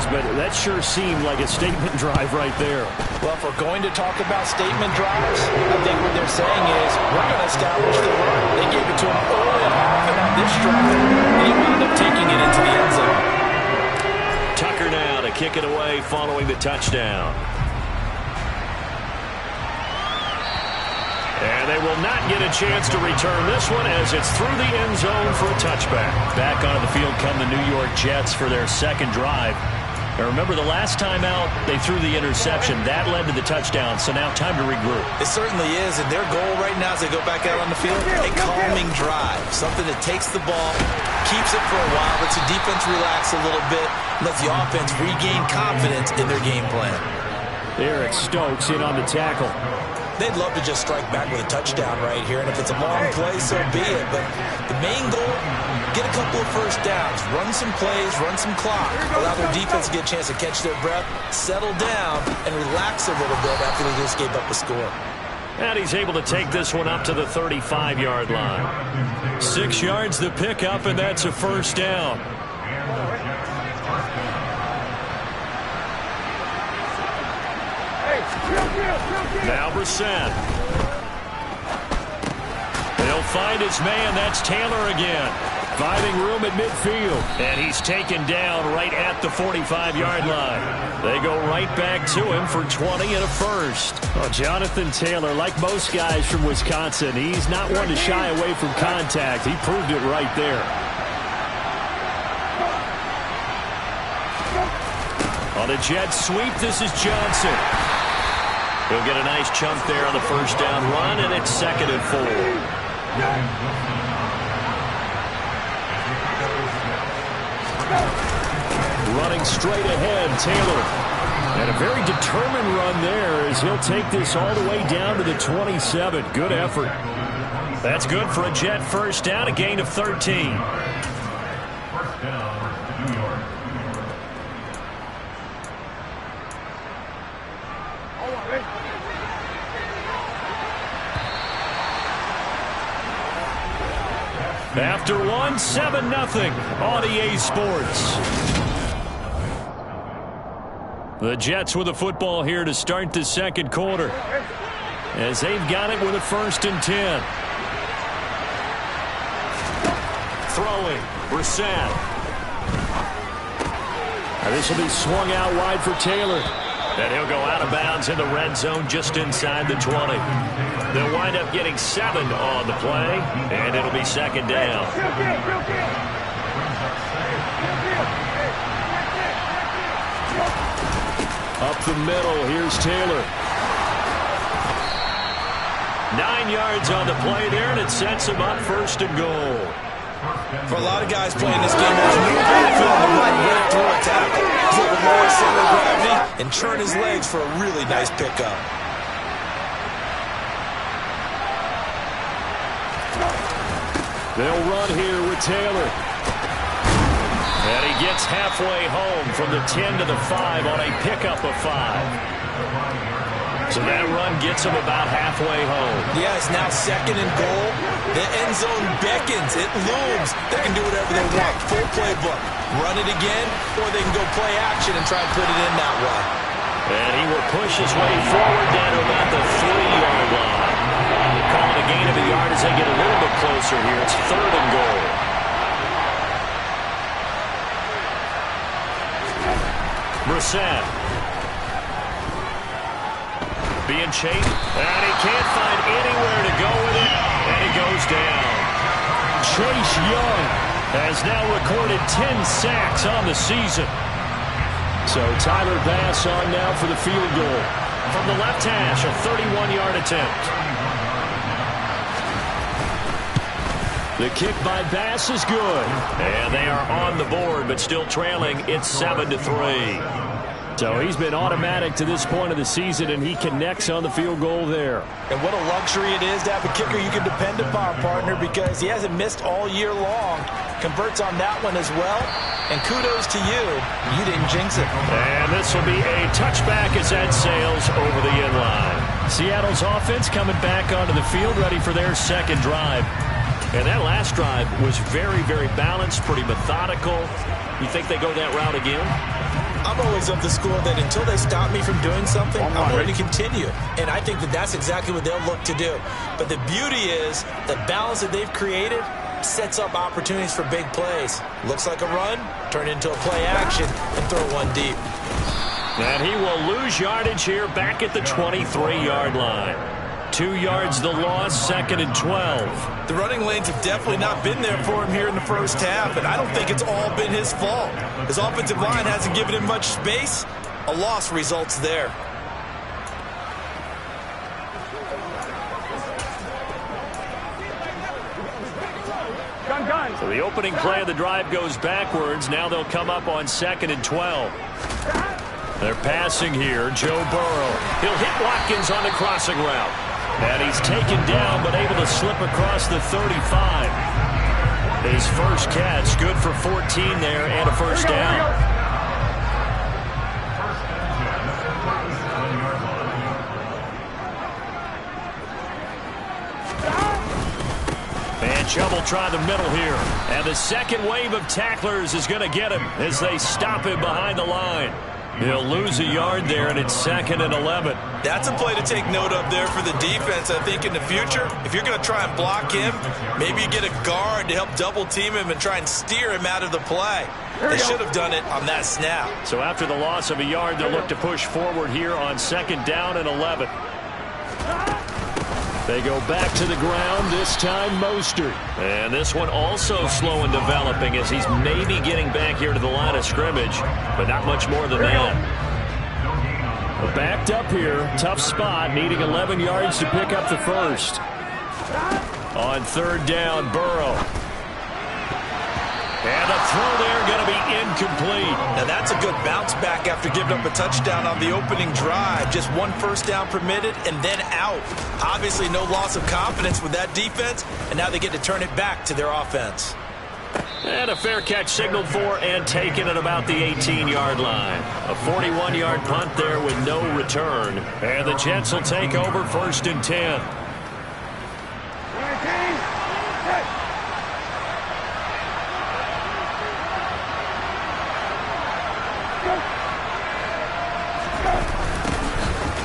was, but that sure seemed like a statement drive right there. Well, if we're going to talk about statement drives, I think what they're saying is we're going to establish the run. They gave it to him early in half, and on this drive, and he wound up taking it into the end zone. Tucker now to kick it away following the touchdown. And they will not get a chance to return this one as it's through the end zone for a touchback. Back onto the field come the New York Jets for their second drive. Now remember, the last time out, they threw the interception. That led to the touchdown, so now time to regroup. It certainly is, and their goal right now as they go back out on the field, a calming drive. Something that takes the ball, keeps it for a while, lets the defense relax a little bit, lets the offense regain confidence in their game plan. Eric Stokes in on the tackle. They'd love to just strike back with a touchdown right here, and if it's a long play, so be it. But the main goal, get a couple of first downs, run some plays, run some clock, allow their defense to get a chance to catch their breath, settle down, and relax a little bit after they just gave up a score. And he's able to take this one up to the 35-yard line. 6 yards the pickup, and that's a first down. Now Brissett. He'll find his man. That's Taylor again. Finding room at midfield. And he's taken down right at the 45-yard line. They go right back to him for 20 and a first. Well, Jonathan Taylor, like most guys from Wisconsin, he's not one to shy away from contact. He proved it right there. On the jet sweep, this is Johnson. He'll get a nice chunk there on the first down run, and it's 2nd and 4. Running straight ahead, Taylor. And a very determined run there as he'll take this all the way down to the 27. Good effort. That's good for a Jet first down, a gain of 13. After one, 7-0 on EA Sports. The Jets with the football here to start the second quarter, as they've got it with a 1st and 10. Throwing, Brissett. This will be swung out wide for Taylor. And he'll go out of bounds in the red zone just inside the 20. They'll wind up getting 7 on the play, and it'll be 2nd down. Up the middle, here's Taylor. 9 yards on the play there, and it sets him up 1st and goal. For a lot of guys playing this game, there's no backfield to run right through a tackle. He's able to lower center of gravity and turn his legs for a really nice pickup. They'll run here with Taylor. And he gets halfway home from the 10 to the 5 on a pickup of 5. So that run gets him about halfway home. Yeah, it's now 2nd and goal. The end zone beckons. It looms. They can do whatever they want. Full playbook. Run it again, or they can go play action and try and put it in that way. And he will push his way forward down to about the 3-yard line. Calling a gain of a yard as they get a little bit closer here. It's 3rd and goal. Brissett. Being chased, and he can't find anywhere to go with it, and he goes down. Chase Young has now recorded 10 sacks on the season. So Tyler Bass on now for the field goal. From the left hash, a 31-yard attempt. The kick by Bass is good. And they are on the board, but still trailing. It's 7-3. So he's been automatic to this point of the season, and he connects on the field goal there. And what a luxury it is to have a kicker you can depend upon, partner, because he hasn't missed all year long. Converts on that one as well. And kudos to you. You didn't jinx it. And this will be a touchback as that sails over the end line. Seattle's offense coming back onto the field, ready for their second drive. And that last drive was very, very balanced, pretty methodical. You think they go that route again? I'm always of the school that until they stop me from doing something, I'm going to continue. And I think that that's exactly what they'll look to do. But the beauty is the balance that they've created sets up opportunities for big plays. Looks like a run, turn into a play action, and throw one deep. And he will lose yardage here back at the 23-yard line. 2 yards the loss, 2nd and 12. The running lanes have definitely not been there for him here in the first half, and I don't think it's all been his fault. His offensive line hasn't given him much space. A loss results there. So the opening play of the drive goes backwards. Now they'll come up on 2nd and 12. They're passing here. Joe Burrow. He'll hit Watkins on the crossing route. And he's taken down but able to slip across the 35. His first catch, good for 14 there and a first down. And Chubb will try the middle here. And the second wave of tacklers is going to get him as they stop him behind the line. He'll lose a yard there, and it's 2nd and 11. That's a play to take note of there for the defense, I think, in the future. If you're going to try and block him, maybe you get a guard to help double-team him and try and steer him out of the play. They should have done it on that snap. So after the loss of a yard, they'll look to push forward here on 2nd down and 11. They go back to the ground, this time Mostert. And this one also slow in developing as he's maybe getting back here to the line of scrimmage, but not much more than that. Backed up here, tough spot, needing 11 yards to pick up the first. On 3rd down, Burrow. And the throw there going to be incomplete. Now that's a good bounce back after giving up a touchdown on the opening drive. Just 1 first down permitted and then out. Obviously no loss of confidence with that defense, and now they get to turn it back to their offense. And a fair catch signaled for and taken at about the 18-yard line. A 41-yard punt there with no return. And the Jets will take over 1st and 10.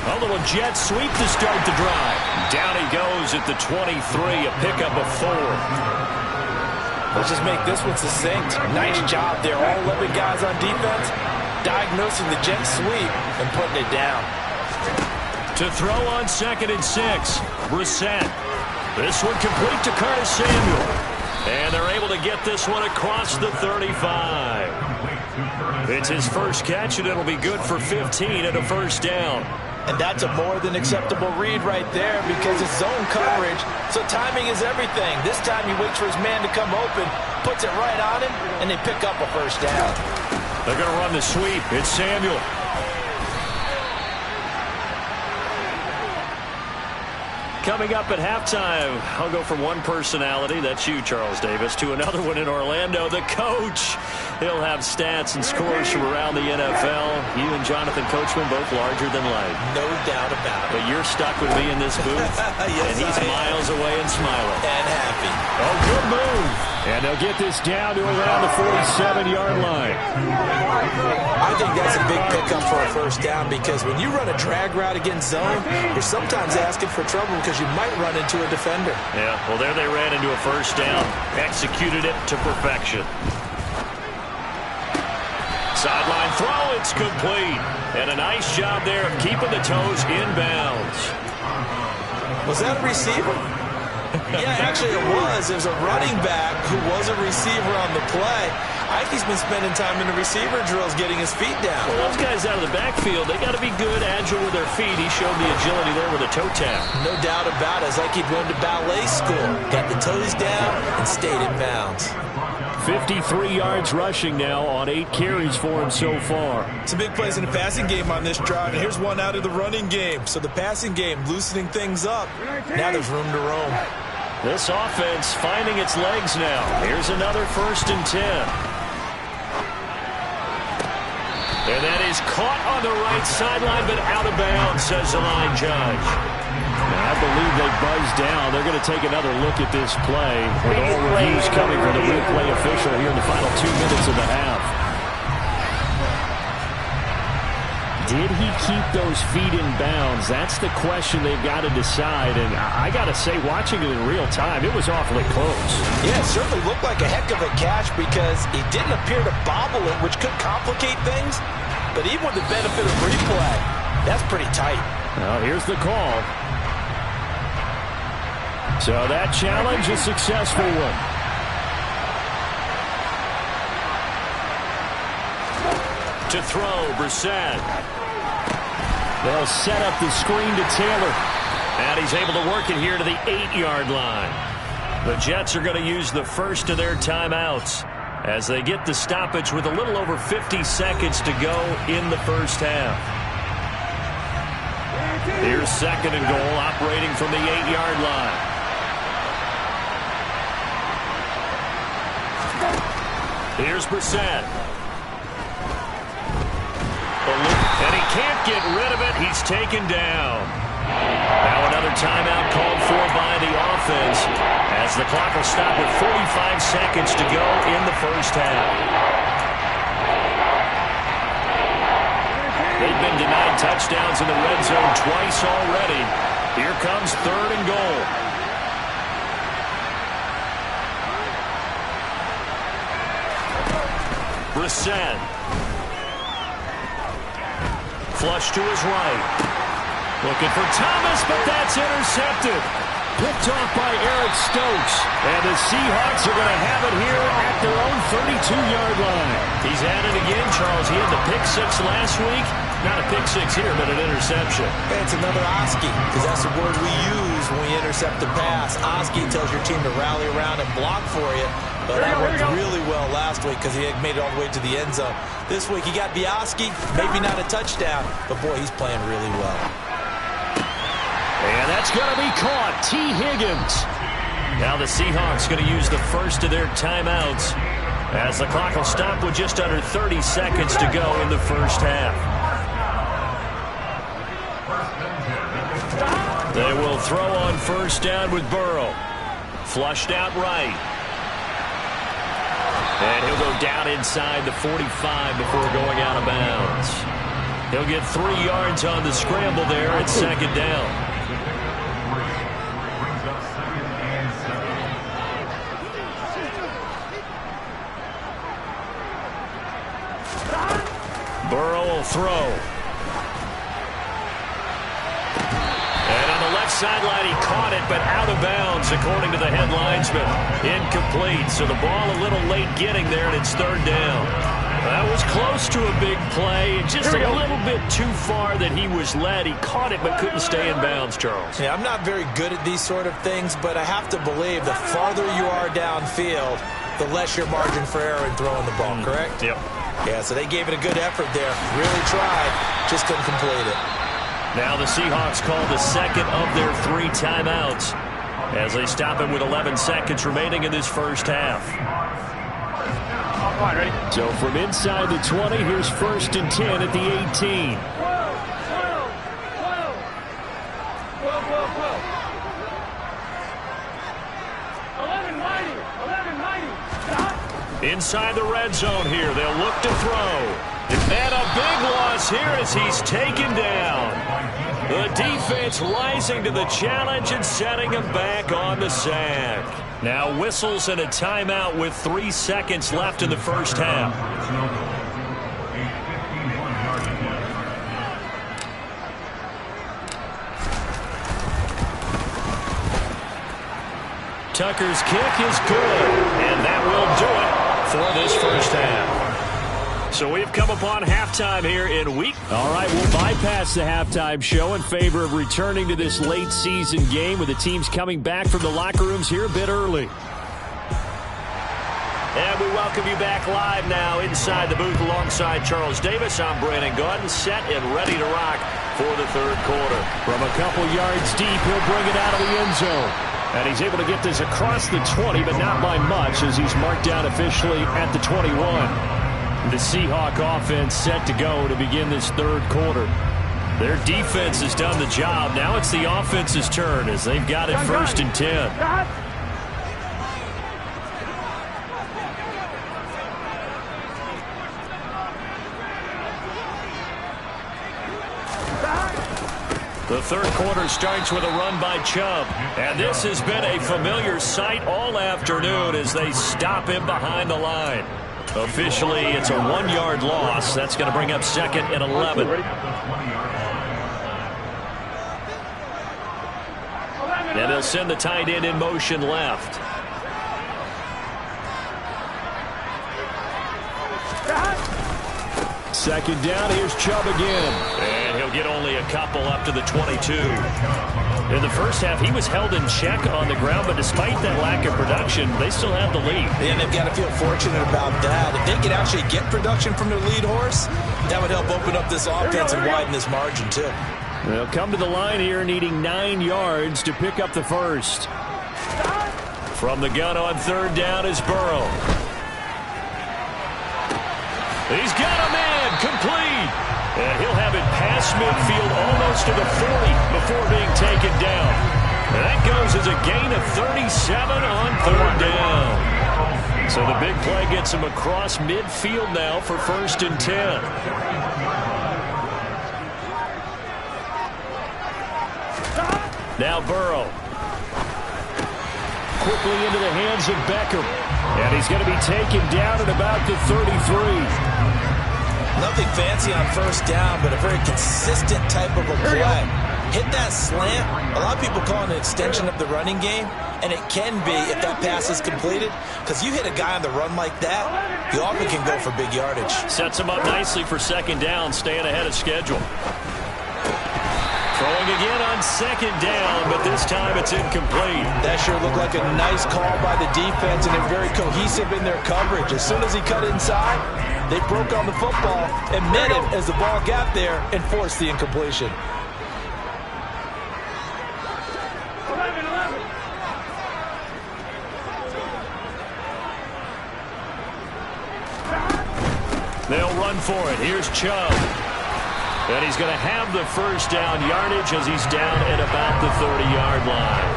A little jet sweep to start the drive. Down he goes at the 23, a pickup of 4. Let's just make this one succinct. Nice job there. All 11 guys on defense diagnosing the jet sweep and putting it down. To throw on 2nd and 6, Brissett. This one complete to Curtis Samuel. And they're able to get this one across the 35. It's his first catch, and it'll be good for 15 and a first down. And that's a more than acceptable read right there because it's zone coverage, so timing is everything. This time he waits for his man to come open, puts it right on him, and they pick up a first down. They're going to run the sweep. It's Samuel. Coming up at halftime, I'll go from one personality, that's you, Charles Davis, to another one in Orlando, the coach. He'll have stats and scores from around the NFL. You and Jonathan Coachman both larger than life. No doubt about it. But you're stuck with me in this booth, yes, and he's miles away and smiling. And happy. Oh, good move. And they'll get this down to around the 47-yard line. I think that's a big pickup for a first down because when you run a drag route against zone, you're sometimes asking for trouble because you might run into a defender. Yeah, well, there they ran into a first down. Executed it to perfection. Sideline throw, it's complete. And a nice job there of keeping the toes inbounds. Was that a receiver? Yeah, actually it was. There's a running back who was a receiver on the play. Ike's been spending time in the receiver drills getting his feet down. Well, those guys out of the backfield, they got to be good, agile with their feet. He showed the agility there with a toe tap. No doubt about it. It's like he'd gone to ballet school. Got the toes down and stayed in bounds. 53 yards rushing now on 8 carries for him so far. Some big plays in the passing game on this drive, and here's one out of the running game. So the passing game loosening things up. Now there's room to roam. This offense finding its legs now. Here's another 1st and 10. And that is caught on the right sideline, but out of bounds, says the line judge. I believe they buzzed down. They're going to take another look at this play with all reviews coming from the replay official here in the final 2 minutes of the half. did he keep those feet in bounds? That's the question they've got to decide. And I got to say, watching it in real time, it was awfully close. Yeah, it certainly looked like a heck of a catch because he didn't appear to bobble it, which could complicate things. But even with the benefit of replay, that's pretty tight. Well, here's the call. So that challenge, a successful one. To throw, Brissett. They'll set up the screen to Taylor. And he's able to work it here to the 8-yard line. The Jets are going to use the first of their timeouts as they get the stoppage with a little over 50 seconds to go in the first half. Here's second and goal, operating from the 8-yard line. Here's Brissett. And he can't get rid of it. He's taken down. Now another timeout called for by the offense as the clock will stop with 45 seconds to go in the first half. They've been denied touchdowns in the red zone twice already. Here comes third and goal. Brissett. Flush to his right. Looking for Thomas, but that's intercepted. Picked off by Eric Stokes. And the Seahawks are going to have it here at their own 32-yard line. He's at it again, Charles. He had the pick six last week. Not a pick six here, but an interception. And it's another Oski, because that's the word we use when we intercept the pass. Oski tells your team to rally around and block for you. But that worked really well last week because he had made it all the way to the end zone. This week he got Bioski, maybe not a touchdown, but boy, he's playing really well. And that's going to be caught. T. Higgins. Now the Seahawks going to use the first of their timeouts as the clock will stop with just under 30 seconds to go in the first half. They will throw on first down with Burrow. Flushed out right. And he'll go down inside the 45 before going out of bounds. He'll get 3 yards on the scramble there at second down. Burrow will throw. And on the left sideline, he caught it, but out of bounds, according to the head linesman. Incomplete, so the ball a little late getting there, and it's third down. That was close to a big play, just a little bit too far that he was led. He caught it, but couldn't stay in bounds, Charles. Yeah, I'm not very good at these sort of things, but I have to believe the farther you are downfield, the less your margin for error in throwing the ball, correct? Yep. Yeah, so they gave it a good effort there. Really tried, just couldn't complete it. Now the Seahawks call the second of their 3 timeouts as they stop him with 11 seconds remaining in this first half. All right, ready? So from inside the 20, here's first and 10 at the 18. Inside the red zone here. They'll look to throw. And a big loss here as he's taken down. The defense rising to the challenge and setting him back on the sack. Now whistles and a timeout with 3 seconds left in the first half. Tucker's kick is good, and that will do it for this first half. So we've come upon halftime here in week. All right, we'll bypass the halftime show in favor of returning to this late season game with the teams coming back from the locker rooms here a bit early. And we welcome you back live now inside the booth alongside Charles Davis. I'm Brandon Gaudin, set and ready to rock for the third quarter. From a couple yards deep, he'll bring it out of the end zone. And he's able to get this across the 20, but not by much as he's marked down officially at the 21. The Seahawk offense set to go to begin this third quarter. Their defense has done the job. Now it's the offense's turn as they've got it first and 10. The third quarter starts with a run by Chubb. And this has been a familiar sight all afternoon as they stop him behind the line. Officially, it's a 1-yard loss. That's going to bring up 2nd and 11. And they'll send the tight end in motion left. Second down, here's Chubb again. And he'll get only a couple up to the 22. In the first half, he was held in check on the ground, but despite that lack of production, they still have the lead. And they've got to feel fortunate about that. If they could actually get production from their lead horse, that would help open up this offense and widen this margin, too. They'll come to the line here needing 9 yards to pick up the first. From the gun on third down is Burrow. He's got a man complete. And he'll have it past midfield almost to the 40 before being taken down. And that goes as a gain of 37 on third down. So the big play gets him across midfield now for 1st and 10. Now Burrow. Quickly into the hands of Beckham. And he's going to be taken down at about the 33. Nothing fancy on first down, but a very consistent type of a play. Hit that slant. A lot of people call it an extension of the running game, and it can be if that pass is completed, because you hit a guy on the run like that, you often can go for big yardage. Sets him up nicely for 2nd down, staying ahead of schedule. Throwing again on 2nd down, but this time it's incomplete. That sure looked like a nice call by the defense, and they're very cohesive in their coverage. As soon as he cut inside, they broke on the football and met him as the ball got there and forced the incompletion. They'll run for it. Here's Chubb. And he's going to have the first down yardage as he's down at about the 30-yard line.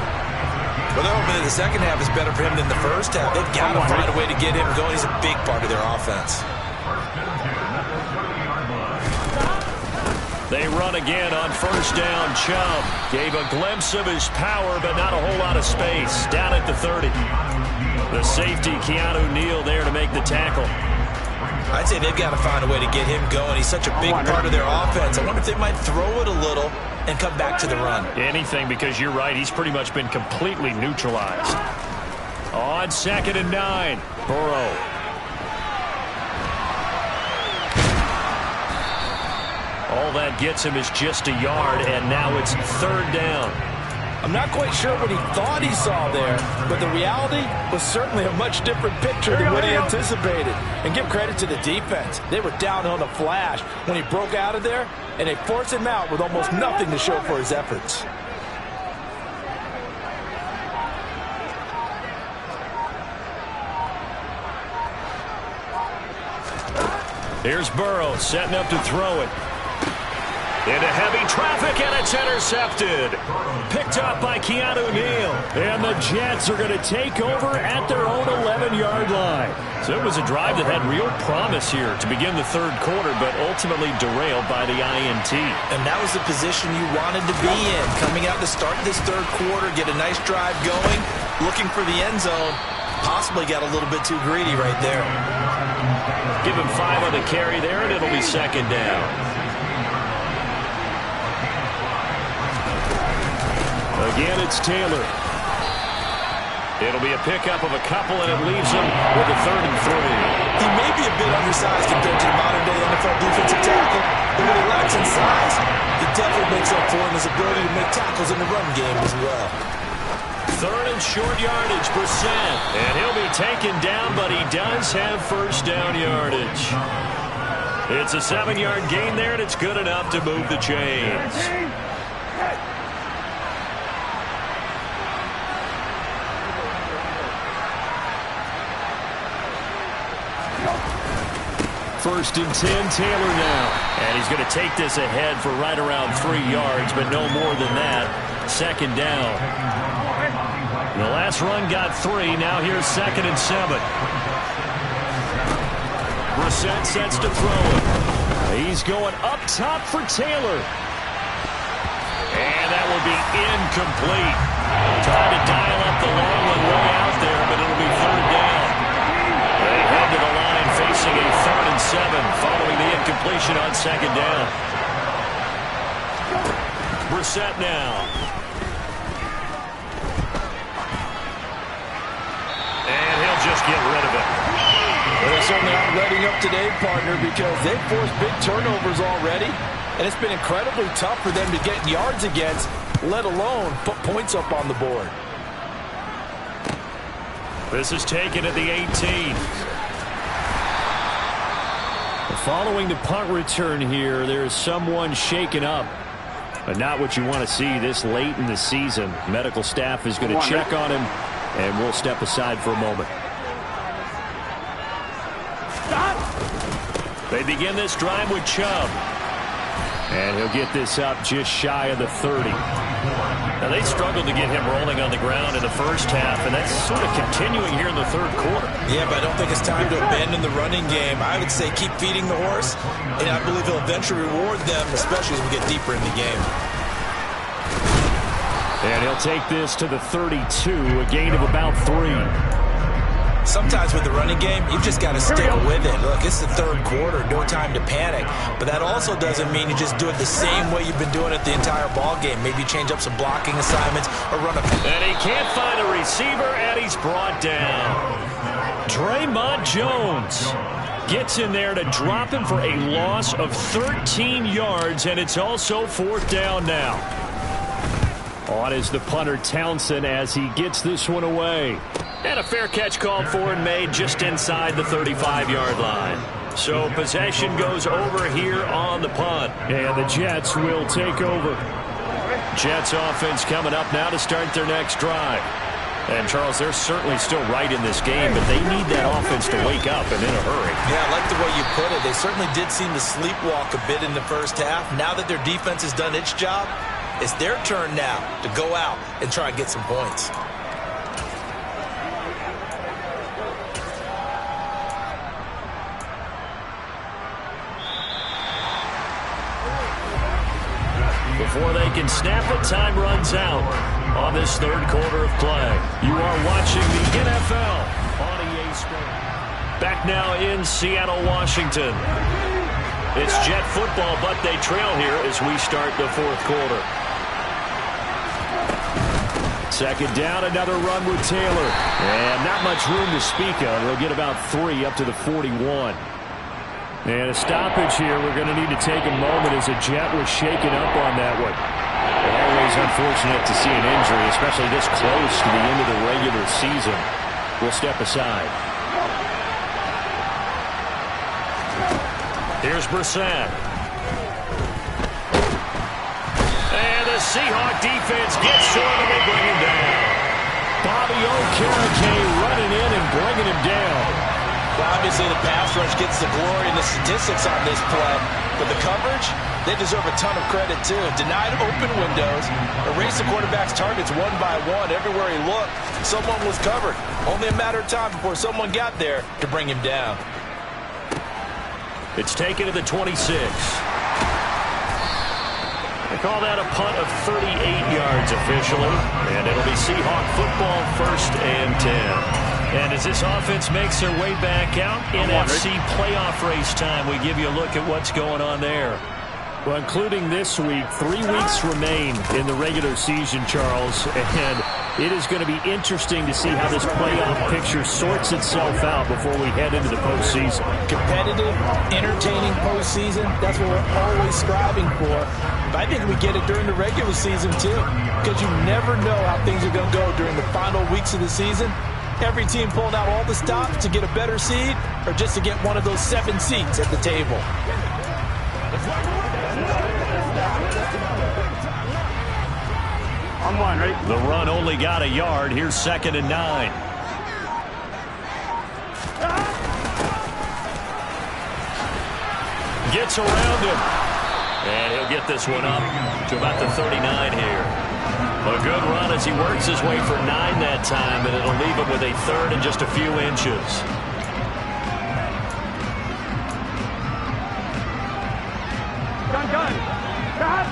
Well, they're hoping that the second half is better for him than the first half. They've got to find a way to get him going. He's a big part of their offense. They run again on first down. Chubb gave a glimpse of his power, but not a whole lot of space. Down at the 30. The safety, Keanu Neal, there to make the tackle. I'd say they've got to find a way to get him going. He's such a big part of their offense. I wonder if they might throw it a little and come back to the run. Anything, because you're right. He's pretty much been completely neutralized. On 2nd and 9, Burrow. All that gets him is just a yard, and now it's 3rd down. I'm not quite sure what he thought he saw there, but the reality was certainly a much different picture than what he anticipated. And give credit to the defense. They were down on the flash when he broke out of there, and they forced him out with almost nothing to show for his efforts. Here's Burrow setting up to throw it. Into heavy traffic, and it's intercepted. Picked up by Keanu Neal. And the Jets are going to take over at their own 11-yard line. So it was a drive that had real promise here to begin the third quarter, but ultimately derailed by the INT. And that was the position you wanted to be in. Coming out to start this third quarter, get a nice drive going, looking for the end zone. Possibly got a little bit too greedy right there. Give him 5 on the carry there, and it'll be 2nd down. Again, it's Taylor. It'll be a pickup of a couple, and it leaves him with a 3rd and 3. He may be a bit undersized compared to the modern-day NFL defensive tackle, but when he lacks in size, it definitely makes up for him his ability to make tackles in the run game as well. 3rd and short yardage, Brissett. And he'll be taken down, but he does have first down yardage. It's a 7-yard gain there, and it's good enough to move the chains. First and 10, Taylor now. And he's going to take this ahead for right around 3 yards, but no more than that. 2nd down. The last run got 3. Now here's 2nd and 7. Brissett sets to throw it. He's going up top for Taylor. will be incomplete. Trying to dial up the long one way out there, but it'll be third down. They head to the line facing a 3rd and 7 following the incompletion on 2nd down. Brissett now. And he'll just get rid of it. Well, they're certainly not letting up today, partner, because they've forced big turnovers already. And it's been incredibly tough for them to get yards against, let alone put points up on the board. This is taken at the 18. Following the punt return here, there's someone shaken up. But not what you want to see this late in the season. Medical staff is going to check on him, and we'll step aside for a moment. They begin this drive with Chubb. And he'll get this up just shy of the 30. Now, they struggled to get him rolling on the ground in the first half, and that's sort of continuing here in the 3rd quarter. Yeah, but I don't think it's time to abandon the running game. I would say keep feeding the horse, and I believe he'll eventually reward them, especially as we get deeper in the game. And he'll take this to the 32, a gain of about 3. Sometimes with the running game, you've just got to stick with it. Look, it's the 3rd quarter, no time to panic. But that also doesn't mean you just do it the same way you've been doing it the entire ball game. Maybe change up some blocking assignments or run a... And he can't find a receiver, and he's brought down. Draymond Jones gets in there to drop him for a loss of 13 yards, and it's also 4th down now. On is the punter Townsend as he gets this one away. And a fair catch called for and made just inside the 35-yard line. So possession goes over here on the punt. And the Jets will take over. Jets offense coming up now to start their next drive. And, Charles, they're certainly still right in this game, but they need that offense to wake up and in a hurry. Yeah, I like the way you put it. They certainly did seem to sleepwalk a bit in the first half. Now that their defense has done its job, it's their turn now to go out and try and get some points. Before they can snap it, time runs out on this 3rd quarter of play. You are watching the NFL on EA Sports. Back now in Seattle, Washington. It's Jet football, but they trail here as we start the 4th quarter. 2nd down, another run with Taylor. And not much room to speak of. They'll get about 3 up to the 41. And a stoppage here. We're going to need to take a moment as a Jet was shaken up on that one. Always unfortunate to see an injury, especially this close to the end of the regular season. We'll step aside. Here's Brissett. And the Seahawk defense gets short and they bring him down. Bobby Okereke running in and bringing him down. Well, obviously, the pass rush gets the glory and the statistics on this play. But the coverage, they deserve a ton of credit, too. Denied open windows, erased the quarterback's targets one by one. Everywhere he looked, someone was covered. Only a matter of time before someone got there to bring him down. It's taken to the 26. They call that a punt of 38 yards officially. And it'll be Seahawk football, 1st and 10. And as this offense makes their way back out, NFC playoff race time, we give you a look at what's going on there. Well, including this week, 3 weeks remain in the regular season, Charles, and it is going to be interesting to see how this playoff picture sorts itself out before we head into the postseason. Competitive, entertaining postseason, that's what we're always striving for. But I think we get it during the regular season, too, because you never know how things are going to go during the final weeks of the season. Every team pulling out all the stops to get a better seed or just to get one of those 7 seats at the table. On 1, ready? The run only got a yard. Here's 2nd and 9. Gets around him. And he'll get this one up to about the 39 here. A good run as he works his way for 9 that time, and it'll leave him with a 3rd and just a few inches. Gun. Stop.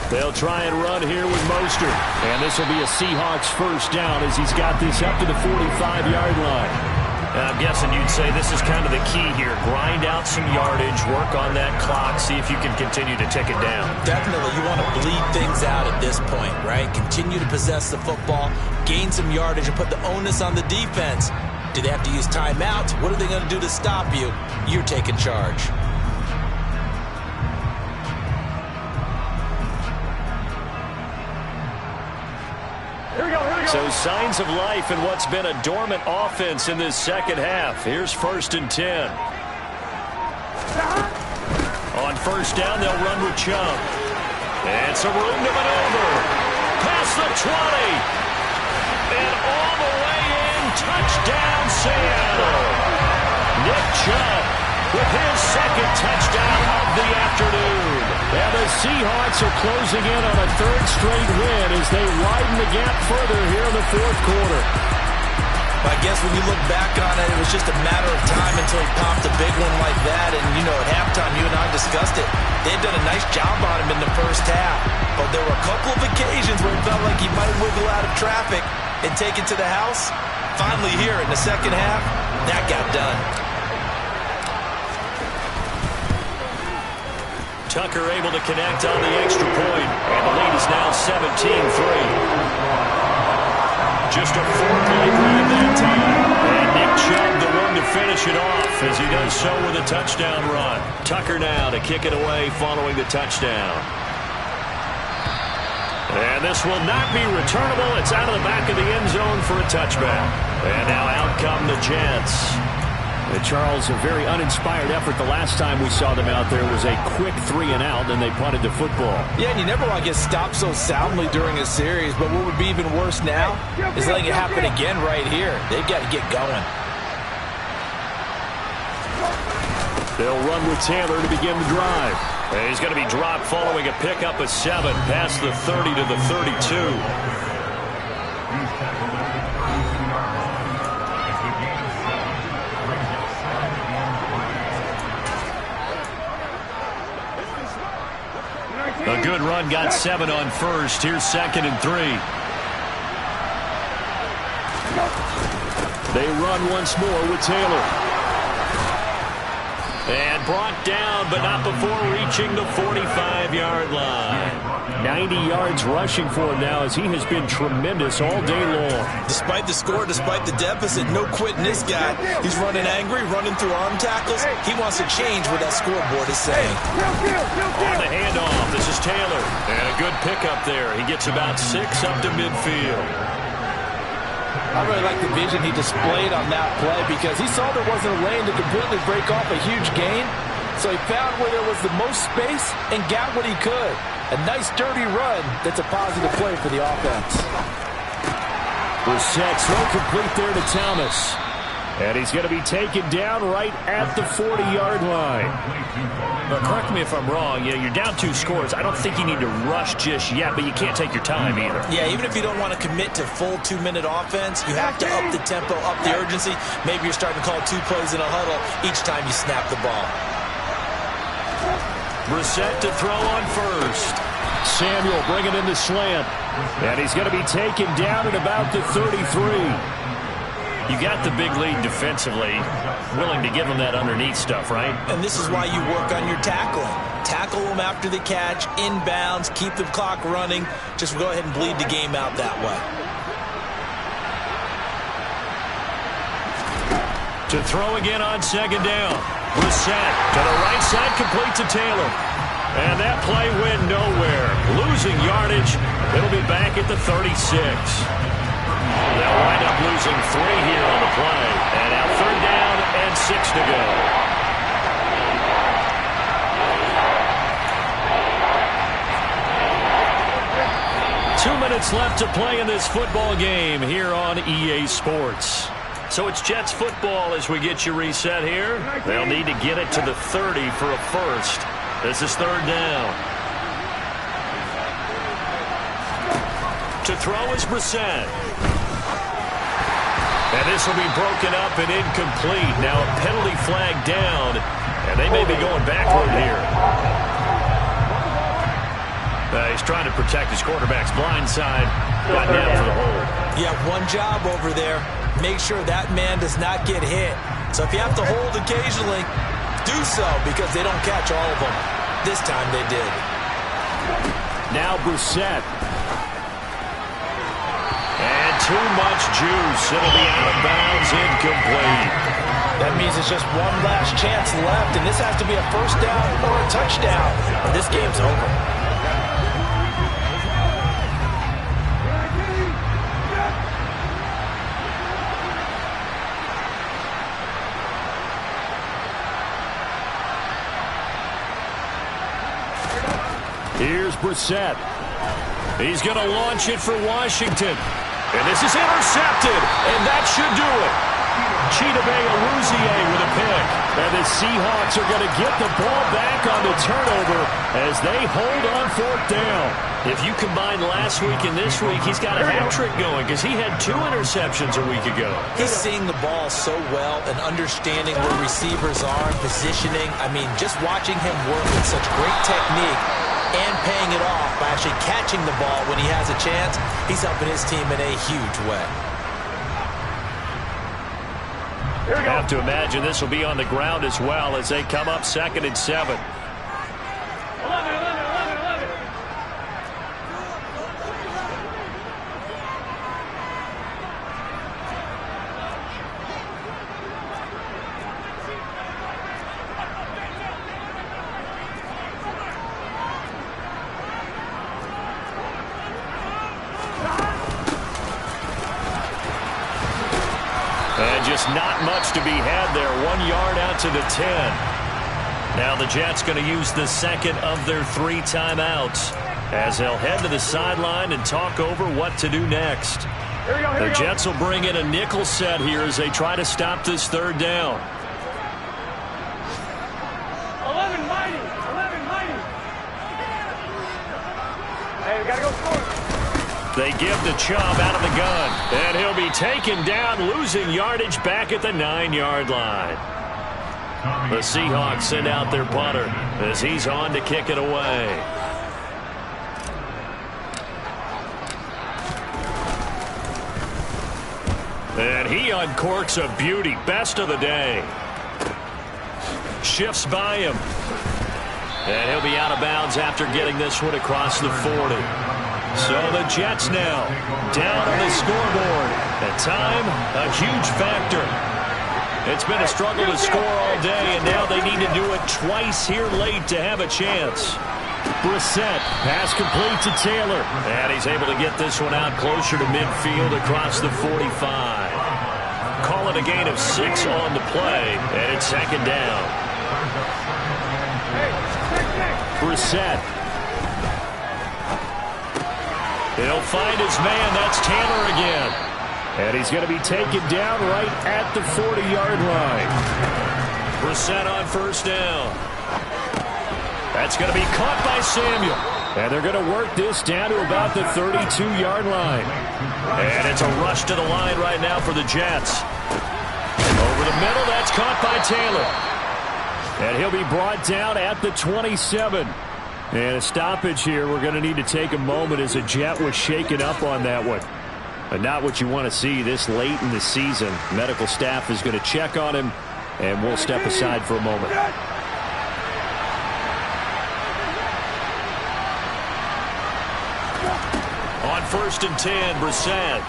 They'll try and run here with Mostert. And this will be a Seahawks first down as he's got this up to the 45-yard line. And I'm guessing you'd say this is kind of the key here. Grind out some yardage, work on that clock, see if you can continue to tick it down. Definitely. You want to bleed things out at this point, right? Continue to possess the football, gain some yardage, and put the onus on the defense. Do they have to use timeouts? What are they going to do to stop you? You're taking charge. So signs of life in what's been a dormant offense in this second half. Here's 1st and 10. On first down, they'll run with Chubb. And some room to maneuver. Past the 20. And all the way in. Touchdown, Seattle. Nick Chubb with his second touchdown of the afternoon. And the Seahawks are closing in on a 3rd straight win as they widen the gap further here in the 4th quarter. I guess when you look back on it, it was just a matter of time until he popped a big one like that. And, you know, at halftime, you and I discussed it. They've done a nice job on him in the first half. But there were a couple of occasions where it felt like he might wiggle out of traffic and take it to the house. Finally here in the second half, that got done. Tucker able to connect on the extra point, and the lead is now 17-3. Just a 4-play drive that time, and Nick Chubb the one to finish it off as he does so with a touchdown run. Tucker now to kick it away following the touchdown. And this will not be returnable. It's out of the back of the end zone for a touchback. And now out come the Jets. Charles, a very uninspired effort. The last time we saw them out there was a quick 3-and-out, and they punted the football. Yeah, and you never want to get stopped so soundly during a series, but what would be even worse now is letting it happen again right here. They've got to get going. They'll run with Taylor to begin the drive. And he's going to be dropped following a pickup of 7 past the 30 to the 32. A good run, got 7 on first. Here's 2nd and 3. They run once more with Taylor. And brought down, but not before reaching the 45-yard line. 90 yards rushing for him now as he has been tremendous all day long. Despite the score, despite the deficit, no quitting this guy. He's running angry, running through arm tackles. He wants to change what that scoreboard is saying. On the handoff, this is Taylor. And a good pickup there. He gets about 6 up to midfield. I really like the vision he displayed on that play because he saw there wasn't a lane to completely break off a huge gain. So he found where there was the most space and got what he could. A nice, dirty run that's a positive play for the offense. Brissett throw complete there to Thomas. And he's going to be taken down right at the 40-yard line. But correct me if I'm wrong. Yeah, you're down 2 scores. I don't think you need to rush just yet, but you can't take your time either. Yeah, even if you don't want to commit to full 2-minute offense, you have to up the tempo, up the urgency. Maybe you're starting to call 2 plays in a huddle each time you snap the ball. Brissett to throw on first. Samuel bringing in the slant. And he's going to be taken down at about the 33. You got the big lead defensively, willing to give them that underneath stuff, right? And this is why you work on your tackling. Tackle them after the catch, inbounds, keep the clock running. Just go ahead and bleed the game out that way. To throw again on 2nd down. Brissett to the right side, complete to Taylor. And that play went nowhere. Losing yardage. It'll be back at the 36. They'll wind up losing 3 here on the play. And now 3rd down and 6 to go. Two minutes left to play in this football game here on EA Sports. So it's Jets football as we get you reset here. They'll need to get it to the 30 for a first. This is 3rd down. To throw is Brissett. And this will be broken up and incomplete. Now a penalty flag down, and they may be going backward here. He's trying to protect his quarterback's blind side. Got down for the hold. Yeah, one job over there. Make sure that man does not get hit. So if you have to hold occasionally, do so because they don't catch all of them. This time they did. Now Brissett. And too much juice. It'll be out of bounds, incomplete. That means it's just one last chance left, and this has to be a first down or a touchdown, or this game's over. Here's Brissett. He's going to launch it for Washington. And this is intercepted, and that should do it. Chidobe with a pick. And the Seahawks are going to get the ball back on the turnover as they hold on fourth down. If you combine last week and this week, he's got a hat trick going because he had 2 interceptions a week ago. He's seeing the ball so well and understanding where receivers are and positioning. I mean, just watching him work with such great technique and paying it off by actually catching the ball when he has a chance, he's helping his team in a huge way. I have to imagine this will be on the ground as well as they come up 2nd and 7. 11, 11, 11, 11. And just not much to be had there. 1 yard out to the 10. Now the Jets going to use the second of their 3 timeouts as they'll head to the sideline and talk over what to do next. The Jets will bring in a nickel set here as they try to stop this 3rd down. 11 mighty. 11 mighty. Hey, we got to go score. They give the Chubb out of the gun, and he'll be taken down, losing yardage back at the 9-yard line. The Seahawks send out their punter as he's on to kick it away. And he uncorks a beauty, best of the day. Shifts by him. And he'll be out of bounds after getting this one across the 40. So the Jets now down on the scoreboard. At time, a huge factor. It's been a struggle to score all day, and now they need to do it twice here late to have a chance. Brissett, pass complete to Taylor. And he's able to get this one out closer to midfield across the 45. Call it a gain of 6 on the play, and it's 2nd down. Brissett. He'll find his man. That's Taylor again. And he's going to be taken down right at the 40-yard line. Brissett on 1st down. That's going to be caught by Samuel. And they're going to work this down to about the 32-yard line. And it's a rush to the line right now for the Jets. Over the middle, that's caught by Taylor. And he'll be brought down at the 27. And a stoppage here. We're going to need to take a moment as a Jet was shaken up on that one. But not what you want to see this late in the season. Medical staff is going to check on him, and we'll step aside for a moment. On 1st and 10, Brissett.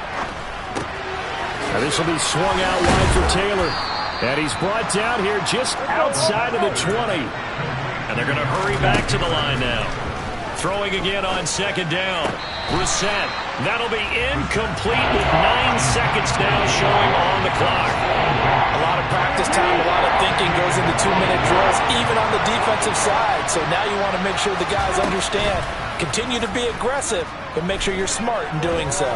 Now this will be swung out wide for Taylor. And he's brought down here just outside of the 20. And they're going to hurry back to the line now. Throwing again on 2nd down. Brissett. That'll be incomplete with 9 seconds now showing on the clock. A lot of practice time, a lot of thinking goes into 2-minute drills, even on the defensive side. So now you want to make sure the guys understand. Continue to be aggressive, but make sure you're smart in doing so.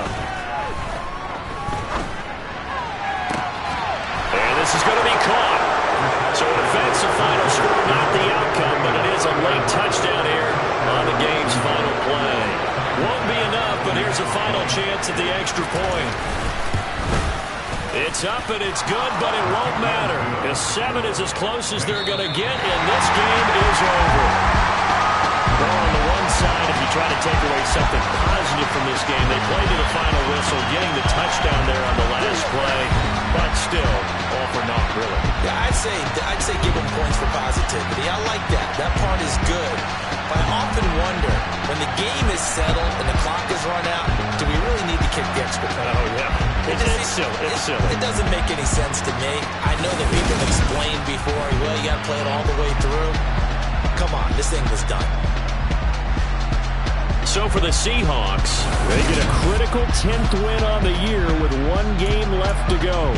And this is going to be caught. So an offensive final score, not the outcome, but it is a late touchdown here on the game's final play. Won't be enough, but here's a final chance at the extra point. It's up and it's good, but it won't matter. A 7 is as close as they're going to get, and this game is over. Well, on the one side, if you try to take away something positive from this game, they played to the final whistle, getting the touchdown there on the last play, but still, all for naught, really. Yeah, I'd say give them points for positivity. I like that. That part is good. But I often wonder, when the game is settled and the clock is run out, do we really need to kick the extra point? Oh, yeah. It's silly. It's silly. It doesn't make any sense to me. I know that people have explained before, well, you got to play it all the way through. Come on, this thing was done. So for the Seahawks, they get a critical 10th win on the year with one game left to go.